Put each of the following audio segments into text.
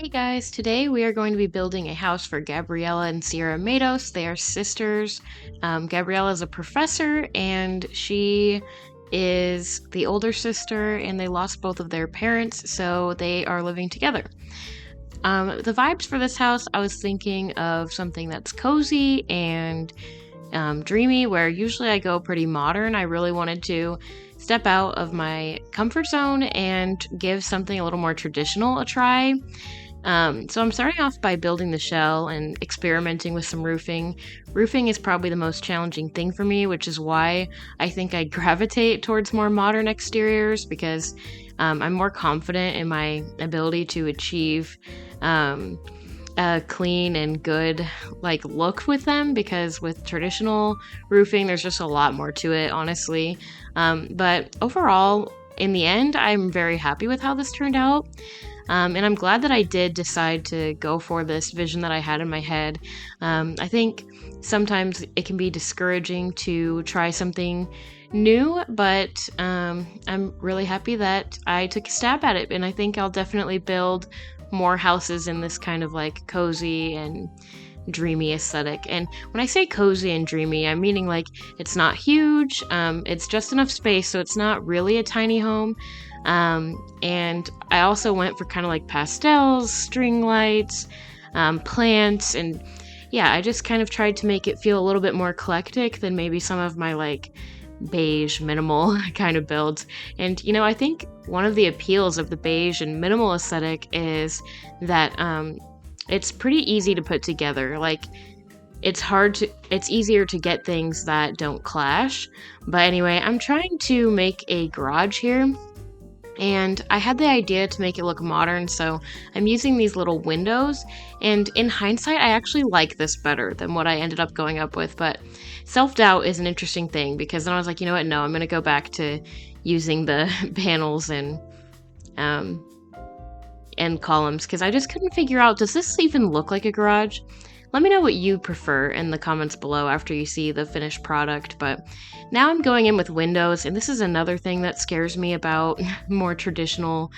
Hey guys, today we are going to be building a house for Gabriella and Sierra Matos. They are sisters. Gabriella is a professor and she is the older sister, and they lost both of their parents, so they are living together. The vibes for this house, I was thinking of something that's cozy and dreamy, where usually I go pretty modern. I really wanted to step out of my comfort zone and give something a little more traditional a try. So I'm starting off by building the shell and experimenting with some roofing. Roofing is probably the most challenging thing for me, which is why I think I gravitate towards more modern exteriors, because I'm more confident in my ability to achieve a clean and good look with them, because with traditional roofing there's just a lot more to it, honestly. But overall, in the end, I'm very happy with how this turned out. And I'm glad that I did decide to go for this vision that I had in my head. I think sometimes it can be discouraging to try something new, but I'm really happy that I took a stab at it, and I think I'll definitely build more houses in this kind of cozy and dreamy aesthetic. And when I say cozy and dreamy, I'm meaning it's not huge, it's just enough space so it's not really a tiny home. And I also went for kind of pastels, string lights, plants, and yeah, I just kind of tried to make it feel a little bit more eclectic than maybe some of my beige minimal kind of builds. And I think one of the appeals of the beige and minimal aesthetic is that it's pretty easy to put together. It's easier to get things that don't clash. But anyway, I'm trying to make a garage here, and I had the idea to make it look modern, so I'm using these little windows, and in hindsight, I actually like this better than what I ended up going up with. But self-doubt is an interesting thing, because then I was like, you know what, no, I'm going to go back to using the panels and columns, because I just couldn't figure out, does this even look like a garage? Let me know what you prefer in the comments below after you see the finished product. But now I'm going in with windows, and this is another thing that scares me about more traditional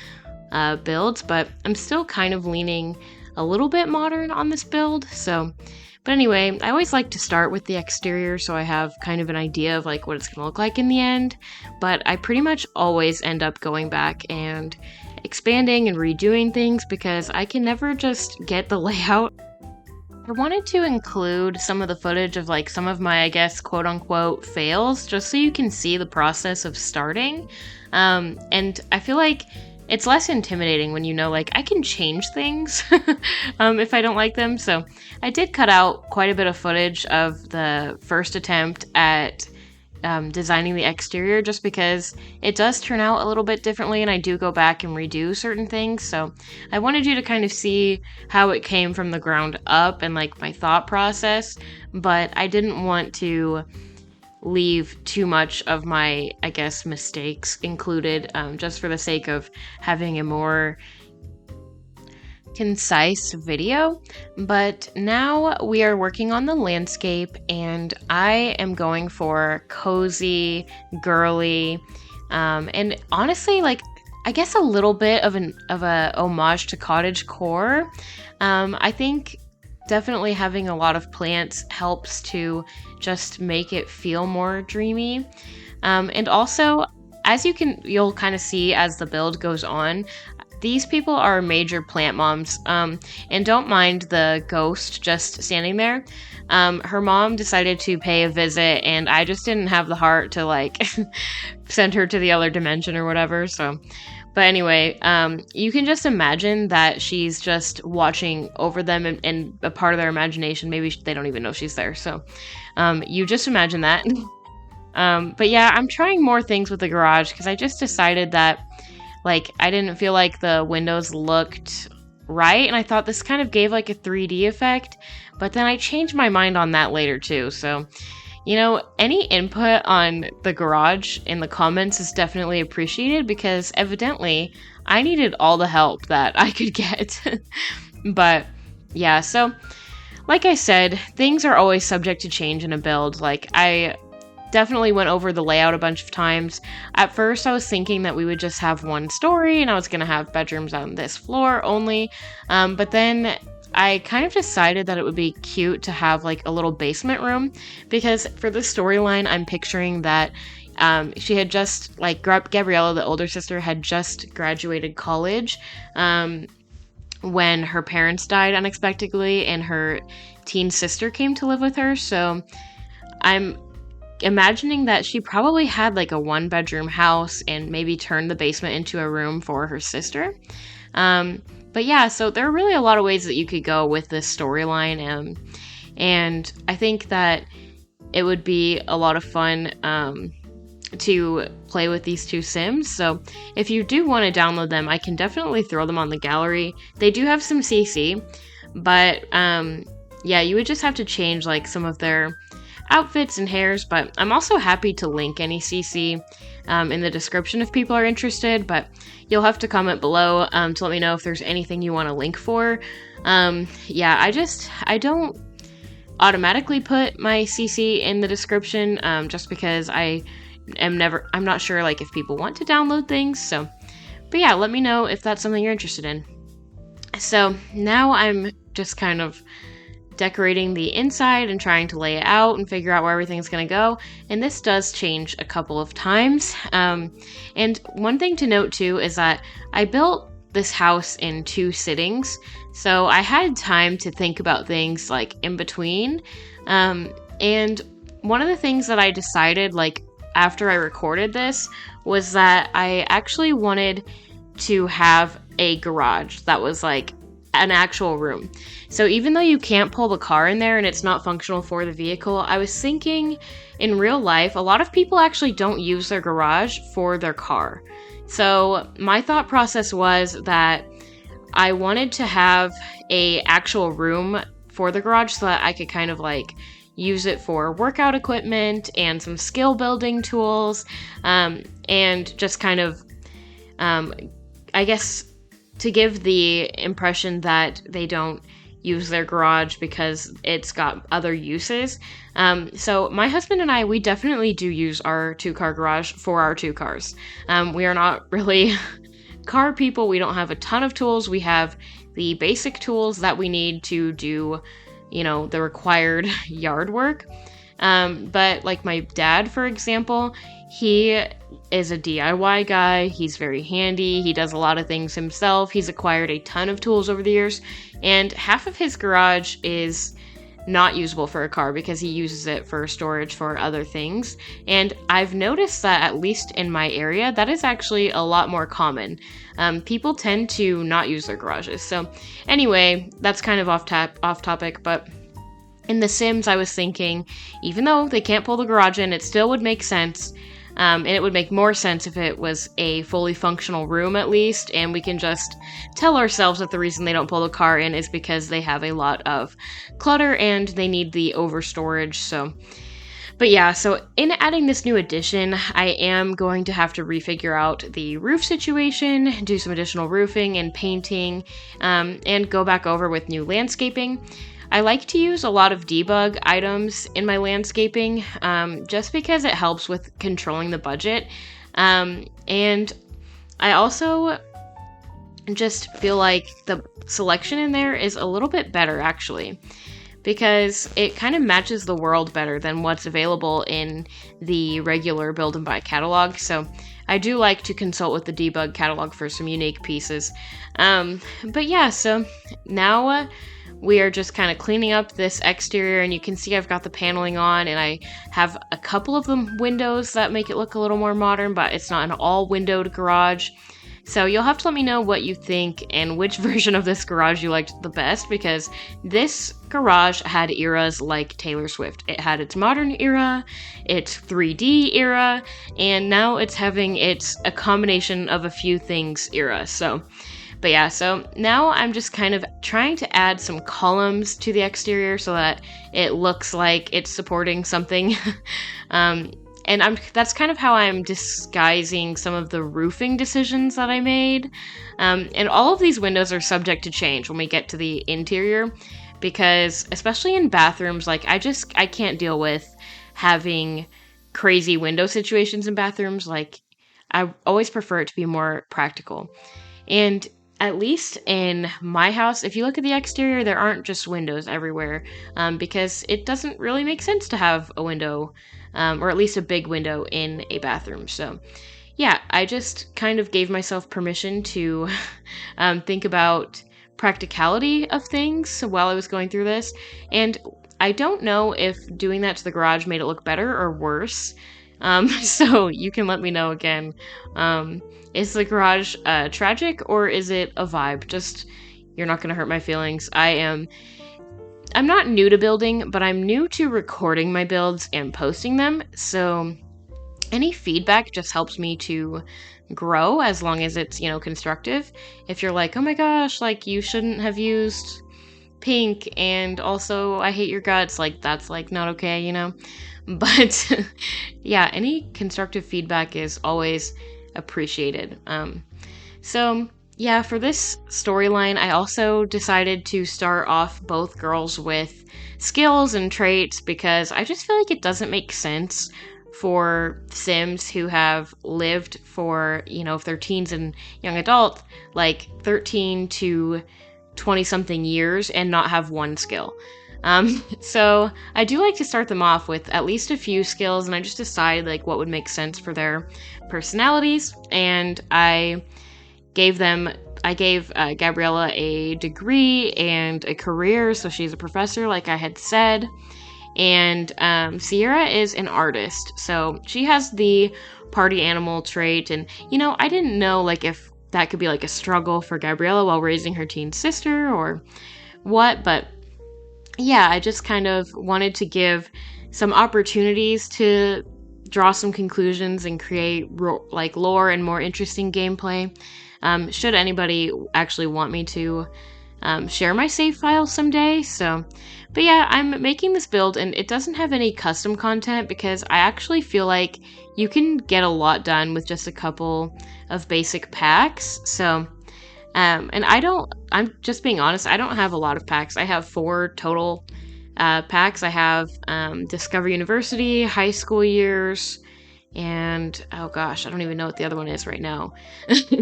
builds, but I'm still kind of leaning a little bit modern on this build. But anyway, I always like to start with the exterior so I have kind of an idea of what it's going to look like in the end, but I pretty much always end up going back and expanding and redoing things, because I can never just get the layout. I wanted to include some of the footage of some of my, I guess, quote unquote fails, just so you can see the process of starting. And I feel like it's less intimidating when I can change things if I don't like them. So I did cut out quite a bit of footage of the first attempt at designing the exterior, just because it does turn out a little bit differently, and I do go back and redo certain things. So I wanted you to kind of see how it came from the ground up and my thought process, but I didn't want to leave too much of my, I guess, mistakes included, just for the sake of having a more concise video. But now we are working on the landscape, and I am going for cozy, girly, and honestly, I guess a little bit of a homage to cottagecore. I think definitely having a lot of plants helps to just make it feel more dreamy. And also, as you'll kind of see as the build goes on, these people are major plant moms, and don't mind the ghost just standing there. Her mom decided to pay a visit, and I just didn't have the heart to send her to the other dimension or whatever. But anyway, you can just imagine that she's just watching over them and a part of their imagination. Maybe they don't even know she's there. So you just imagine that. But yeah, I'm trying more things with the garage, because I just decided that I didn't feel like the windows looked right, and I thought this kind of gave a 3D effect, but then I changed my mind on that later too. So, any input on the garage in the comments is definitely appreciated, because evidently I needed all the help that I could get. But yeah, so like I said, things are always subject to change in a build. I definitely went over the layout a bunch of times. At first, I was thinking that we would just have one story and I was going to have bedrooms on this floor only. But then I kind of decided that it would be cute to have like a little basement room, because for the storyline, I'm picturing that she had just, like, Gabriella, the older sister, had just graduated college when her parents died unexpectedly and her teen sister came to live with her. So I'm imagining that she probably had like a 1-bedroom house and maybe turned the basement into a room for her sister. But yeah, so there are really a lot of ways that you could go with this storyline. And I think that it would be a lot of fun to play with these 2 Sims. So if you do want to download them, I can definitely throw them on the gallery. They do have some CC, but yeah, you would just have to change like some of their outfits and hairs, but I'm also happy to link any CC in the description if people are interested, but you'll have to comment below to let me know if there's anything you want to link for. Yeah, I don't automatically put my CC in the description just because I'm not sure like if people want to download things. So, but yeah, let me know if that's something you're interested in. So now I'm just kind of decorating the inside and trying to lay it out and figure out where everything's going to go. And this does change a couple of times. And one thing to note too is that I built this house in 2 sittings. So I had time to think about things like in between. And one of the things that I decided like after I recorded this was that I actually wanted to have a garage that was like an actual room. So even though you can't pull the car in there and it's not functional for the vehicle, I was thinking in real life, a lot of people actually don't use their garage for their car. So my thought process was that I wanted to have a actual room for the garage so that I could kind of like use it for workout equipment and some skill building tools, and just kind of, I guess, to give the impression that they don't use their garage because it's got other uses. So my husband and I, we definitely do use our 2-car garage for our 2 cars. We are not really car people. We don't have a ton of tools. We have the basic tools that we need to do, you know, the required yard work. But like my dad, for example, he is a DIY guy. He's very handy. He does a lot of things himself. He's acquired a ton of tools over the years, and half of his garage is not usable for a car because he uses it for storage for other things. And I've noticed that, at least in my area, that is actually a lot more common. People tend to not use their garages. So anyway, that's kind of off topic, but in The Sims, I was thinking, even though they can't pull the garage in, it still would make sense. And it would make more sense if it was a fully functional room at least, and we can just tell ourselves that the reason they don't pull the car in is because they have a lot of clutter and they need the overstorage. So, but yeah, so in adding this new addition, I am going to have to refigure out the roof situation, do some additional roofing and painting, and go back over with new landscaping. I like to use a lot of debug items in my landscaping, just because it helps with controlling the budget. And I also just feel like the selection in there is a little bit better, actually, because it kind of matches the world better than what's available in the regular build and buy catalog. So I do like to consult with the debug catalog for some unique pieces. But yeah, so now we are just kind of cleaning up this exterior, and you can see I've got the paneling on, and I have a couple of the windows that make it look a little more modern, but it's not an all-windowed garage. So you'll have to let me know what you think and which version of this garage you liked the best, because this garage had eras like Taylor Swift. It had its modern era, its 3D era, and now it's having a combination of a few things era. So, but yeah, so now I'm just kind of trying to add some columns to the exterior so that it looks like it's supporting something. And that's kind of how I'm disguising some of the roofing decisions that I made. And all of these windows are subject to change when we get to the interior, because especially in bathrooms, like I can't deal with having crazy window situations in bathrooms. Like, I always prefer it to be more practical. And at least in my house, if you look at the exterior, there aren't just windows everywhere, because it doesn't really make sense to have a window, or at least a big window in a bathroom. So, yeah, I just kind of gave myself permission to think about practicality of things while I was going through this. And I don't know if doing that to the garage made it look better or worse. So you can let me know again. Is the garage tragic, or is it a vibe? Just, you're not gonna hurt my feelings. I'm not new to building, but I'm new to recording my builds and posting them. So any feedback just helps me to grow, as long as it's, constructive. If you're like, oh my gosh, like, you shouldn't have used pink, and also I hate your guts, like, that's like not okay. But yeah, any constructive feedback is always appreciated. So yeah, for this storyline, I also decided to start off both girls with skills and traits, because I just feel like it doesn't make sense for Sims who have lived for, if they're teens and young adult, like 13 to 20 something years and not have one skill. So I do like to start them off with at least a few skills, and I just decide like what would make sense for their personalities. And I gave Gabriella a degree and a career, so she's a professor, like I had said. And Sierra is an artist, so she has the party animal trait. And I didn't know like if that could be like a struggle for Gabriella while raising her teen sister or what, but yeah, I just kind of wanted to give some opportunities to draw some conclusions and create like lore and more interesting gameplay. Should anybody actually want me to share my save file someday. So, but yeah, I'm making this build, and it doesn't have any custom content because I actually feel like you can get a lot done with just a couple of basic packs. So, and I'm just being honest, I don't have a lot of packs. I have 4 total packs. I have Discover University, High School Years, and oh gosh, I don't even know what the other one is right now.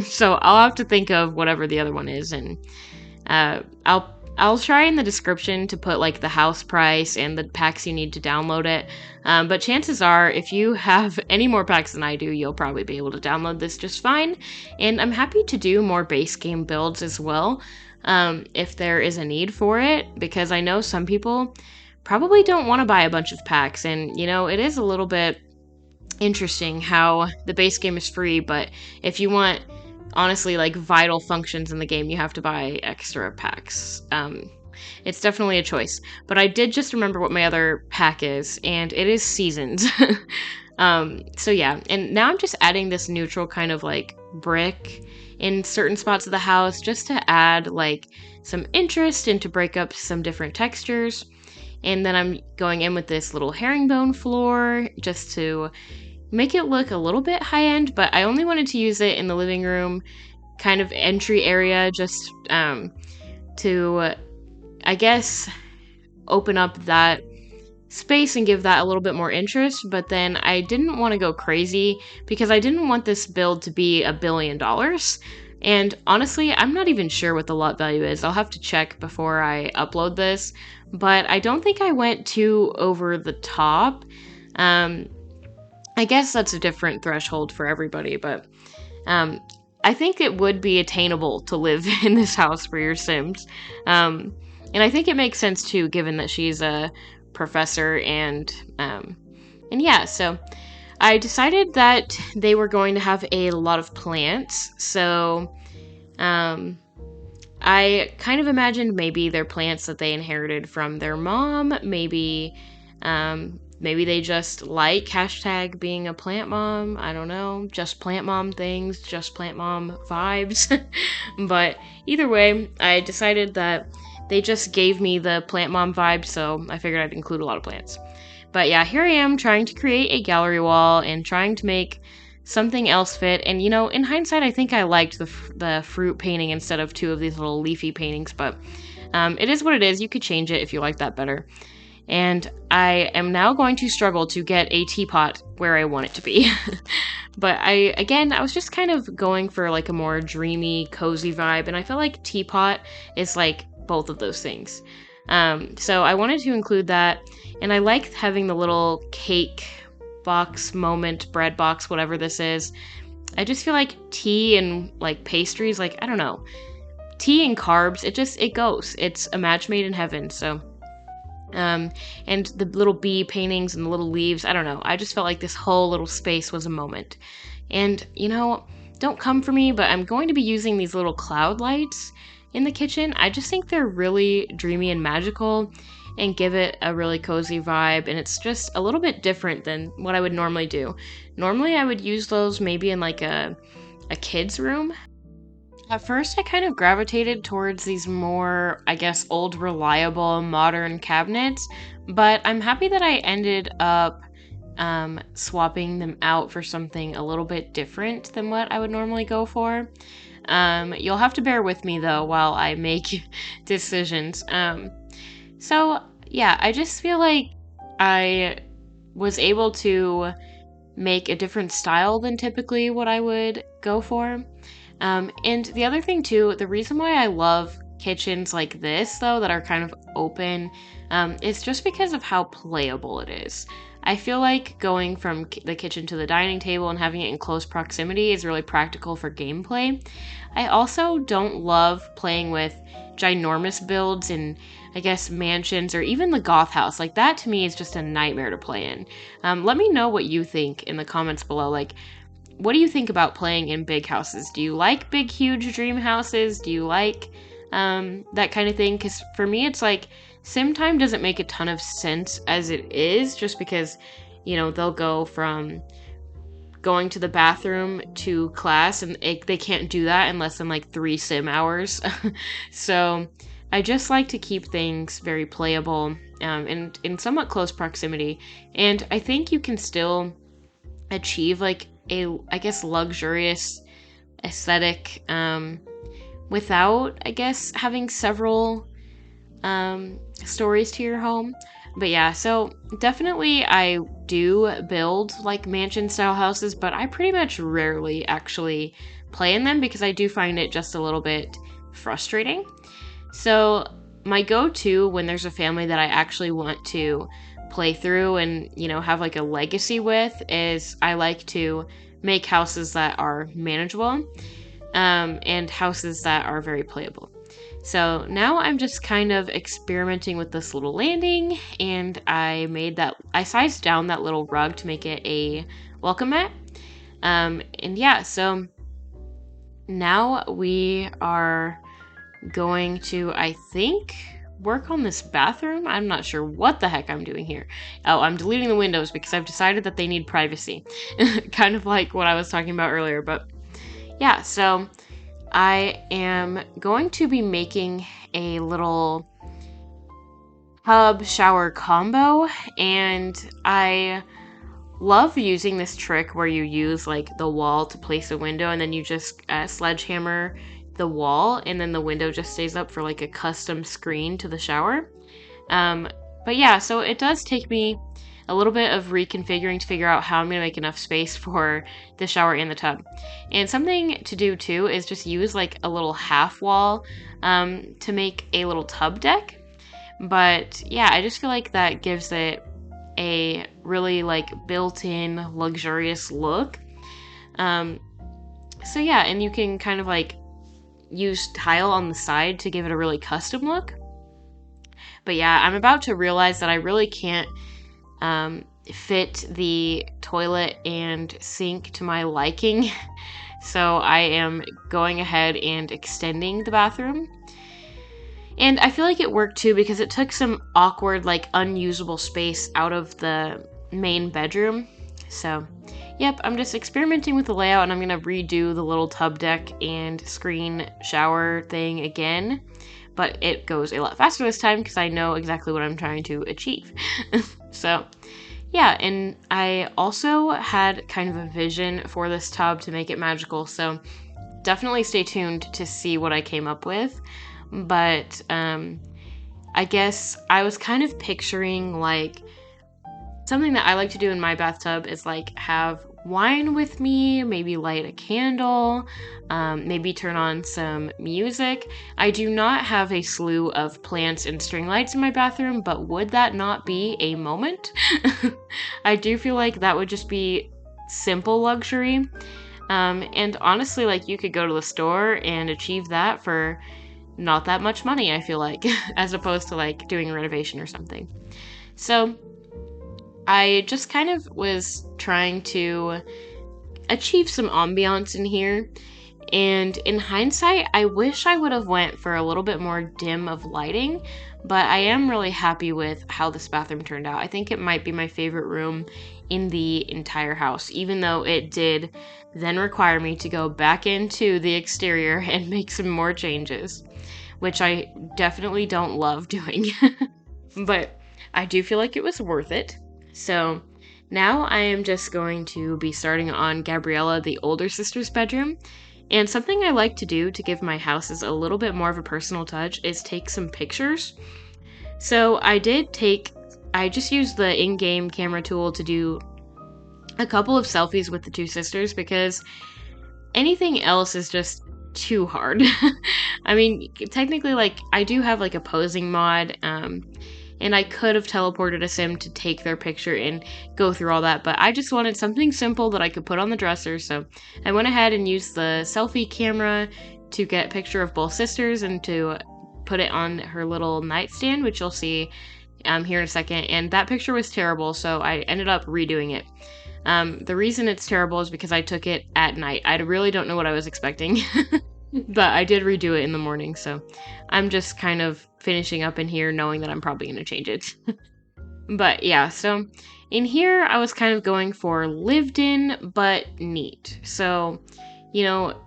So I'll have to think of whatever the other one is, and I'll try in the description to put like the house price and the packs you need to download it. But chances are, if you have any more packs than I do, you'll probably be able to download this just fine. And I'm happy to do more base game builds as well, if there is a need for it, because I know some people probably don't want to buy a bunch of packs. And, it is a little bit interesting how the base game is free, but if you want honestly like vital functions in the game, you have to buy extra packs. It's definitely a choice, but I did just remember what my other pack is, and it is Seasons. So yeah, and now I'm just adding this neutral kind of like brick in certain spots of the house just to add like some interest and to break up some different textures. And then I'm going in with this little herringbone floor just to make it look a little bit high-end, but I only wanted to use it in the living room kind of entry area, just to, I guess, open up that space and give that a little bit more interest. But then I didn't want to go crazy because I didn't want this build to be $1 billion. And honestly, I'm not even sure what the lot value is. I'll have to check before I upload this, but I don't think I went too over the top. I guess that's a different threshold for everybody, but I think it would be attainable to live in this house for your Sims. And I think it makes sense too, given that she's a professor, and yeah, so I decided that they were going to have a lot of plants. So I kind of imagined maybe they're plants that they inherited from their mom, maybe they just like hashtag being a plant mom. I don't know. Just plant mom things, just plant mom vibes. But either way, I decided that they just gave me the plant mom vibe, so I figured I'd include a lot of plants. But yeah, here I am trying to create a gallery wall and trying to make something else fit. And in hindsight, I think I liked the fruit painting instead of 2 of these little leafy paintings, but it is what it is. You could change it if you like that better. And I am now going to struggle to get a teapot where I want it to be. But I was just kind of going for like a more dreamy, cozy vibe, and I feel like teapot is like both of those things. So I wanted to include that, and I like having the little cake box moment, bread box, whatever this is. I just feel like tea and like pastries, like I don't know, tea and carbs, it goes. It's a match made in heaven. So and the little bee paintings and the little leaves, I don't know. I just felt like this whole little space was a moment. And, don't come for me, but I'm going to be using these little cloud lights in the kitchen. I just think they're really dreamy and magical and give it a really cozy vibe. And it's just a little bit different than what I would normally do. Normally, I would use those maybe in like a kid's room. At first, I kind of gravitated towards these more, I guess, old, reliable, modern cabinets, but I'm happy that I ended up swapping them out for something a little bit different than what I would normally go for. You'll have to bear with me, though, while I make decisions. So, yeah, I just feel like I was able to make a different style than typically what I would go for. And the other thing too, the reason why I love kitchens like this though, that are kind of open, is just because of how playable it is. I feel like going from the kitchen to the dining table and having it in close proximity is really practical for gameplay. I also don't love playing with ginormous builds in, I guess, mansions or even the goth house. Like that to me is just a nightmare to play in. Let me know what you think in the comments below. Like, what do you think about playing in big houses? Do you like big, huge dream houses? Do you like that kind of thing? Because for me, it's like sim time doesn't make a ton of sense as it is, just because, they'll go from going to the bathroom to class, and they can't do that in less than like 3 sim hours. So I just like to keep things very playable and in somewhat close proximity. And I think you can still achieve like I guess, luxurious aesthetic without, I guess, having several stories to your home. But yeah, so definitely I do build like mansion style houses, but I pretty much rarely actually play in them because I do find it just a little bit frustrating. So my go-to when there's a family that I actually want to play through and, have like a legacy with is I like to make houses that are manageable and houses that are very playable. So now I'm just kind of experimenting with this little landing, and I sized down that little rug to make it a welcome mat. And yeah, so now we are going to, I think, work on this bathroom. I'm not sure what the heck I'm doing here. Oh, I'm deleting the windows because I've decided that they need privacy. Kind of like what I was talking about earlier, but yeah, so I am going to be making a little tub shower combo, and I love using this trick where you use like the wall to place a window and then you just sledgehammer the wall, and then the window just stays up for like a custom screen to the shower. But yeah, so it does take me a little bit of reconfiguring to figure out how I'm going to make enough space for the shower and the tub. And something to do too is just use like a little half wall to make a little tub deck. But yeah, I just feel like that gives it a really like built-in luxurious look. So yeah, and you can kind of like use tile on the side to give it a really custom look. But yeah, I'm about to realize that I really can't fit the toilet and sink to my liking. So I am going ahead and extending the bathroom. And I feel like it worked too because it took some awkward, like unusable space out of the main bedroom. So yep, I'm just experimenting with the layout, and I'm going to redo the little tub deck and screen shower thing again. But it goes a lot faster this time because I know exactly what I'm trying to achieve. So yeah, and I also had kind of a vision for this tub to make it magical. So definitely stay tuned to see what I came up with. But I guess I was kind of picturing like something that I like to do in my bathtub is like have wine with me, maybe light a candle, maybe turn on some music. I do not have a slew of plants and string lights in my bathroom, but would that not be a moment? I do feel like that would just be simple luxury. And honestly, like you could go to the store and achieve that for not that much money, I feel like, as opposed to like doing a renovation or something. So I just kind of was trying to achieve some ambiance in here. And in hindsight, I wish I would have went for a little bit more dim of lighting, but I am really happy with how this bathroom turned out. I think it might be my favorite room in the entire house, even though it did then require me to go back into the exterior and make some more changes, which I definitely don't love doing. But I do feel like it was worth it. So now I am just going to be starting on Gabriella, the older sister's bedroom. And something I like to do to give my houses a little bit more of a personal touch is take some pictures. So I just used the in-game camera tool to do a couple of selfies with the two sisters because anything else is just too hard. I mean, technically, like, I do have like a posing mod, and I could have teleported a sim to take their picture and go through all that, but I just wanted something simple that I could put on the dresser, so I went ahead and used the selfie camera to get a picture of both sisters and to put it on her little nightstand, which you'll see here in a second, and that picture was terrible, so I ended up redoing it. The reason it's terrible is because I took it at night. I really don't know what I was expecting. But I did redo it in the morning, so I'm just kind of finishing up in here knowing that I'm probably going to change it. But yeah, so in here I was kind of going for lived in but neat. So, you know,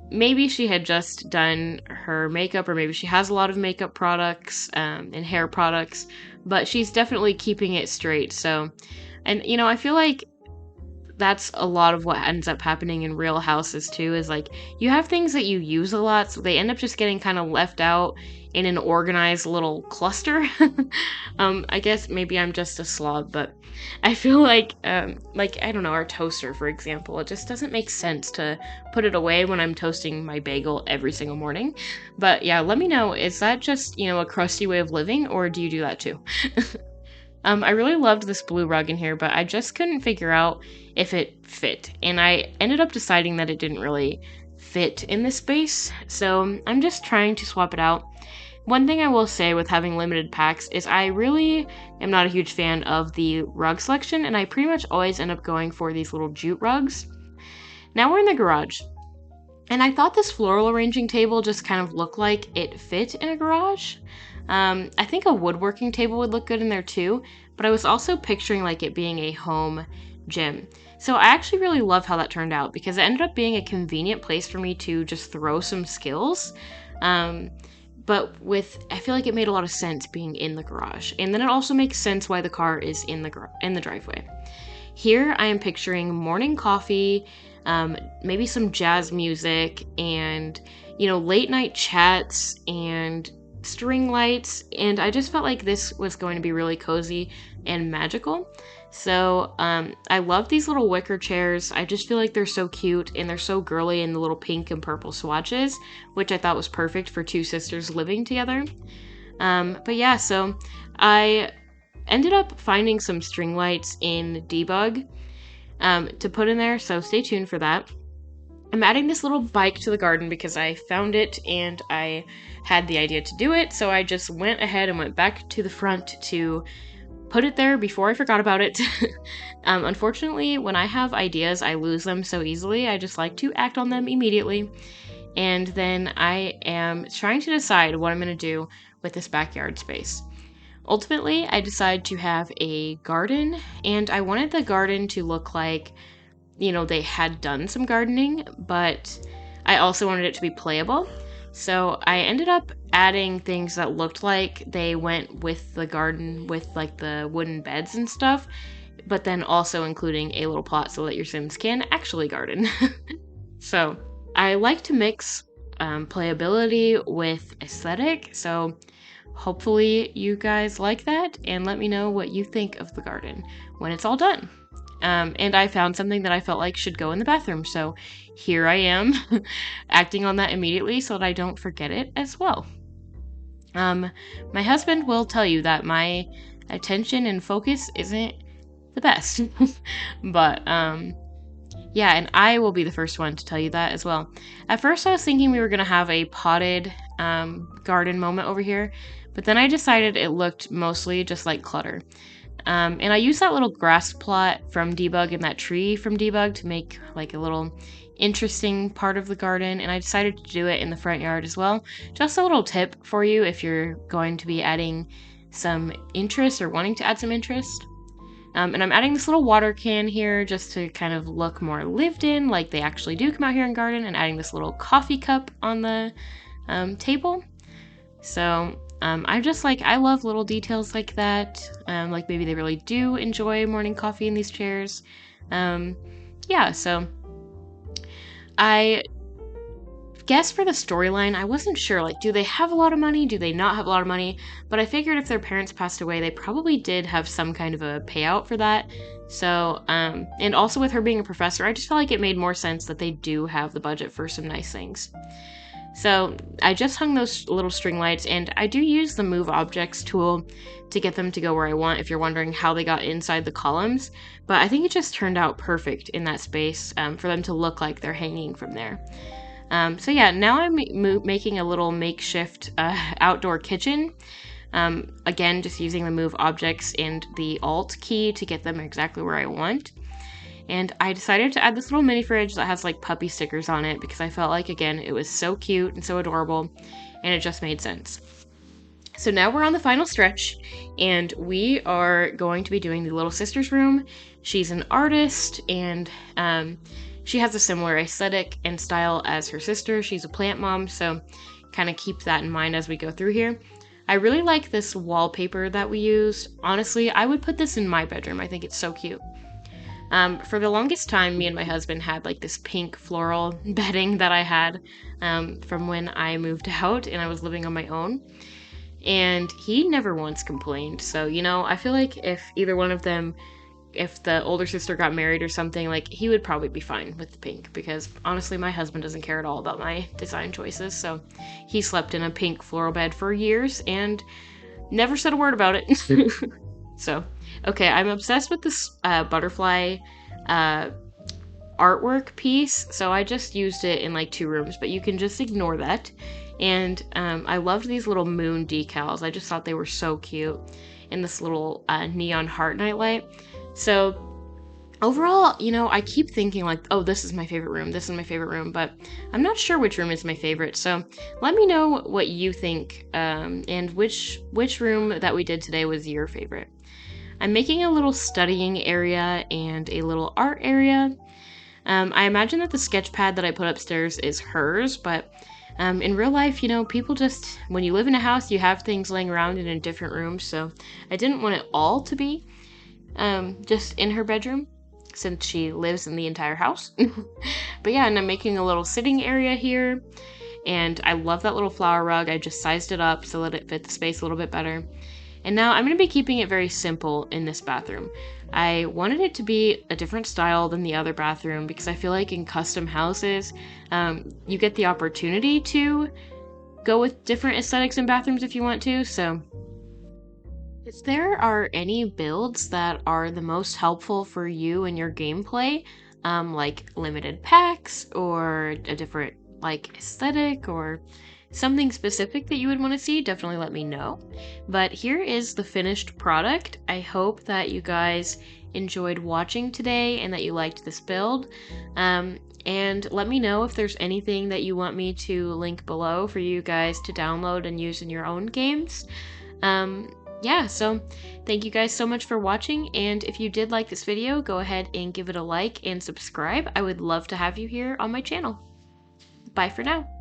maybe she had just done her makeup, or maybe she has a lot of makeup products and hair products, but she's definitely keeping it straight. So, and you know, I feel like that's a lot of what ends up happening in real houses too, is like you have things that you use a lot, so they end up just getting kind of left out in an organized little cluster. I guess maybe I'm just a slob, but I feel like I don't know, our toaster, for example, it just doesn't make sense to put it away when I'm toasting my bagel every single morning. But yeah, let me know, is that just, you know, a crusty way of living, or do you do that too? I really loved this blue rug in here, but I just couldn't figure out if it fit. And I ended up deciding that it didn't really fit in this space, so I'm just trying to swap it out. One thing I will say with having limited packs is I really am not a huge fan of the rug selection, and I pretty much always end up going for these little jute rugs. Now we're in the garage. And I thought this floral arranging table just kind of looked like it fit in a garage. I think a woodworking table would look good in there too, but I was also picturing like it being a home gym. So I actually really love how that turned out because it ended up being a convenient place for me to just throw some skills. But I feel like it made a lot of sense being in the garage. And then it also makes sense why the car is in the driveway. Here I am picturing morning coffee, maybe some jazz music, and, you know, late night chats and string lights, and I just felt like this was going to be really cozy and magical. So I love these little wicker chairs. I just feel like they're so cute and they're so girly in the little pink and purple swatches, which I thought was perfect for two sisters living together. But yeah, so I ended up finding some string lights in Debug to put in there, so stay tuned for that. I'm adding this little bike to the garden because I found it and I had the idea to do it, so I just went ahead and went back to the front to put it there before I forgot about it. Unfortunately, when I have ideas, I lose them so easily. I just like to act on them immediately. And then I am trying to decide what I'm going to do with this backyard space. Ultimately, I decided to have a garden, and I wanted the garden to look like, you know, they had done some gardening, but I also wanted it to be playable. So I ended up adding things that looked like they went with the garden with like the wooden beds and stuff, but then also including a little plot so that your Sims can actually garden. So I like to mix playability with aesthetic. So hopefully you guys like that, and let me know what you think of the garden when it's all done. And I found something that I felt like should go in the bathroom, so here I am acting on that immediately so that I don't forget it as well. My husband will tell you that my attention and focus isn't the best, but yeah, and I will be the first one to tell you that as well. At first, I was thinking we were going to have a potted garden moment over here, but then I decided it looked mostly just like clutter. And I used that little grass plot from Debug and that tree from Debug to make like a little interesting part of the garden, and I decided to do it in the front yard as well. Just a little tip for you if you're going to be adding some interest or wanting to add some interest. And I'm adding this little water can here just to kind of look more lived in, like they actually do come out here and garden, and adding this little coffee cup on the table. So I'm just like, I love little details like that. Like maybe they really do enjoy morning coffee in these chairs. Yeah, so I guess for the storyline, I wasn't sure, like, do they have a lot of money? Do they not have a lot of money? But I figured if their parents passed away, they probably did have some kind of a payout for that. So, and also with her being a professor, I just felt like it made more sense that they do have the budget for some nice things. So I just hung those little string lights, and I do use the Move Objects tool to get them to go where I want, if you're wondering how they got inside the columns. But I think it just turned out perfect in that space for them to look like they're hanging from there. So yeah, now I'm making a little makeshift outdoor kitchen. Again, just using the Move Objects and the Alt key to get them exactly where I want. And I decided to add this little mini fridge that has like puppy stickers on it because I felt like, again, it was so cute and so adorable, and it just made sense. So now we're on the final stretch, and we are going to be doing the little sister's room. She's an artist, and she has a similar aesthetic and style as her sister. She's a plant mom, so kind of keep that in mind as we go through here. I really like this wallpaper that we used. Honestly, I would put this in my bedroom. I think it's so cute. For the longest time, me and my husband had like this pink floral bedding that I had from when I moved out and I was living on my own. And he never once complained. So, you know, I feel like if either one of them, if the older sister got married or something, like he would probably be fine with the pink, because honestly, my husband doesn't care at all about my design choices. So he slept in a pink floral bed for years and never said a word about it. So, okay, I'm obsessed with this butterfly artwork piece, so I just used it in like 2 rooms, but you can just ignore that. And I loved these little moon decals. I just thought they were so cute, and this little neon heart nightlight. So overall, you know, I keep thinking like, oh, this is my favorite room, this is my favorite room, but I'm not sure which room is my favorite. So let me know what you think, and which room that we did today was your favorite. I'm making a little studying area and a little art area. I imagine that the sketch pad that I put upstairs is hers, but in real life, you know, people just, when you live in a house, you have things laying around in different rooms, so I didn't want it all to be just in her bedroom, since she lives in the entire house. But yeah, and I'm making a little sitting area here, and I love that little flower rug. I just sized it up so that it fit the space a little bit better. And now I'm going to be keeping it very simple in this bathroom. I wanted it to be a different style than the other bathroom because I feel like in custom houses, you get the opportunity to go with different aesthetics in bathrooms if you want to. So if there are any builds that are the most helpful for you in your gameplay, like limited packs or a different like aesthetic or something specific that you would want to see, definitely let me know. But here is the finished product. I hope that you guys enjoyed watching today and that you liked this build. And let me know if there's anything that you want me to link below for you guys to download and use in your own games. Yeah, so thank you guys so much for watching, and if you did like this video, go ahead and give it a like and subscribe. I would love to have you here on my channel. Bye for now.